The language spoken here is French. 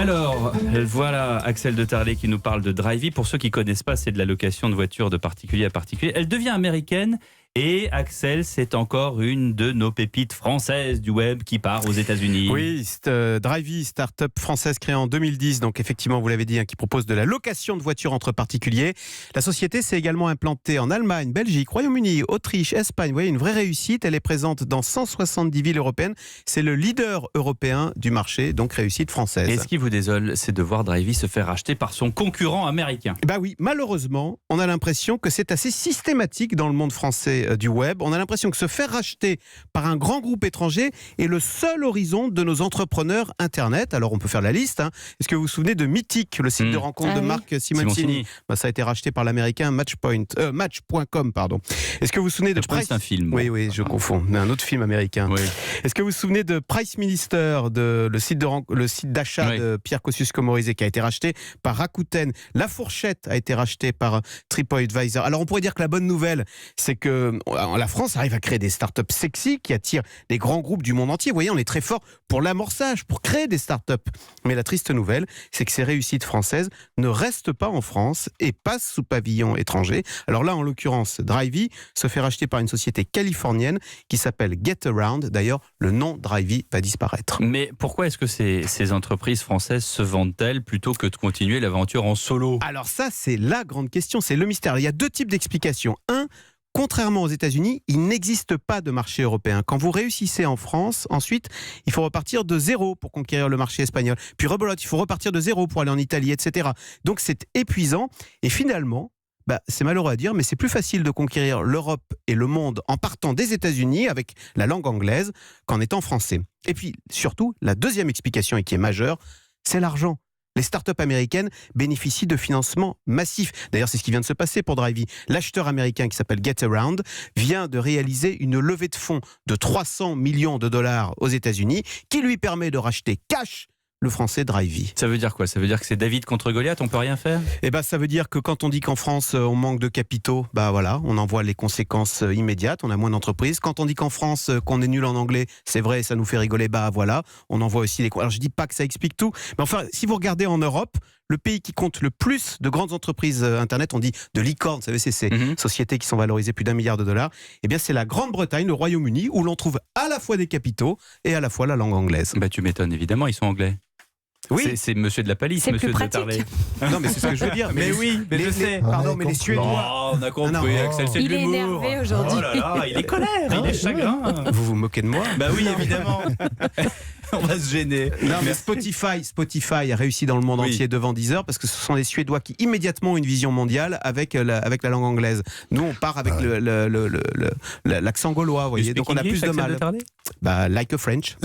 Alors, voilà Axel de Tarlet qui nous parle de Drivey. Pour ceux qui ne connaissent pas, c'est de la location de voitures de particulier à particulier. Elle devient américaine. Et Axel, c'est encore une de nos pépites françaises du web qui part aux États-Unis. Oui, Drivey, start-up française créée en 2010, donc effectivement, vous l'avez dit, qui propose de la location de voitures entre particuliers. La société s'est également implantée en Allemagne, Belgique, Royaume-Uni, Autriche, Espagne. Vous voyez, une vraie réussite. Elle est présente dans 170 villes européennes. C'est le leader européen du marché, donc réussite française. Et ce qui vous désole, c'est de voir Drivey se faire racheter par son concurrent américain. Bah oui, malheureusement, on a l'impression que c'est assez systématique dans le monde français du web. On a l'impression que se faire racheter par un grand groupe étranger est le seul horizon de nos entrepreneurs Internet. Alors on peut faire la liste. Est-ce que vous vous souvenez de Mythic, le site de rencontre de Marc Simoncini? Ça a été racheté par l'américain Match.com. Est-ce que vous vous souvenez de Price? C'est un film. Oui, je confonds. Mais un autre film américain. Oui. Est-ce que vous vous souvenez de Price Minister, le site d'achat de Pierre Kosciusko-Morizet, qui a été racheté par Rakuten? La Fourchette a été rachetée par TripAdvisor. Alors on pourrait dire que la bonne nouvelle, c'est que la France arrive à créer des startups sexy qui attirent les grands groupes du monde entier. Vous voyez, on est très fort pour l'amorçage, pour créer des startups. Mais la triste nouvelle, c'est que ces réussites françaises ne restent pas en France et passent sous pavillon étranger. Alors là, en l'occurrence, Drivey se fait racheter par une société californienne qui s'appelle Getaround. D'ailleurs, le nom Drivey va disparaître. Mais pourquoi est-ce que ces entreprises françaises se vendent-elles plutôt que de continuer l'aventure en solo? Alors ça, c'est la grande question, c'est le mystère. Il y a deux types d'explications. Un, contrairement aux États-Unis, il n'existe pas de marché européen. Quand vous réussissez en France, ensuite, il faut repartir de zéro pour conquérir le marché espagnol. Puis rebelote, il faut repartir de zéro pour aller en Italie, etc. Donc c'est épuisant. Et finalement, c'est malheureux à dire, mais c'est plus facile de conquérir l'Europe et le monde en partant des États-Unis avec la langue anglaise qu'en étant français. Et puis surtout, la deuxième explication, et qui est majeure, c'est l'argent. Les startups américaines bénéficient de financements massifs. D'ailleurs, c'est ce qui vient de se passer pour Drivey. L'acheteur américain qui s'appelle Getaround vient de réaliser une levée de fonds de 300 millions de dollars aux États-Unis qui lui permet de racheter cash le français Drivey. Ça veut dire quoi? Ça veut dire que c'est David contre Goliath, on peut rien faire? Ça veut dire que quand on dit qu'en France on manque de capitaux, on en voit les conséquences immédiates, on a moins d'entreprises. Quand on dit qu'en France qu'on est nul en anglais, c'est vrai, ça nous fait rigoler, on en voit aussi les... Alors je dis pas que ça explique tout, mais enfin, si vous regardez en Europe, le pays qui compte le plus de grandes entreprises Internet, on dit de licornes, vous savez, c'est ces sociétés qui sont valorisées plus d'1 milliard de dollars, c'est la Grande-Bretagne, le Royaume-Uni, où l'on trouve à la fois des capitaux et à la fois la langue anglaise. Tu m'étonnes, évidemment, ils sont anglais. Oui, c'est monsieur de la Palisse, monsieur de Tarlet. Non, mais c'est ce que je veux dire. Mais oui, mais je sais. Pardon, mais les Suédois. On a compris, Axel, c'est de l'humour. Il est énervé aujourd'hui. Oh là là, il est colère, il est chagrin. Vous vous moquez de moi? Oui, évidemment. On va se gêner. Non, mais Spotify a réussi dans le monde entier devant Deezer parce que ce sont les Suédois qui immédiatement ont une vision mondiale avec la langue anglaise. Nous, on part avec l'accent gaulois, vous voyez. Donc on a plus de mal. Like a French.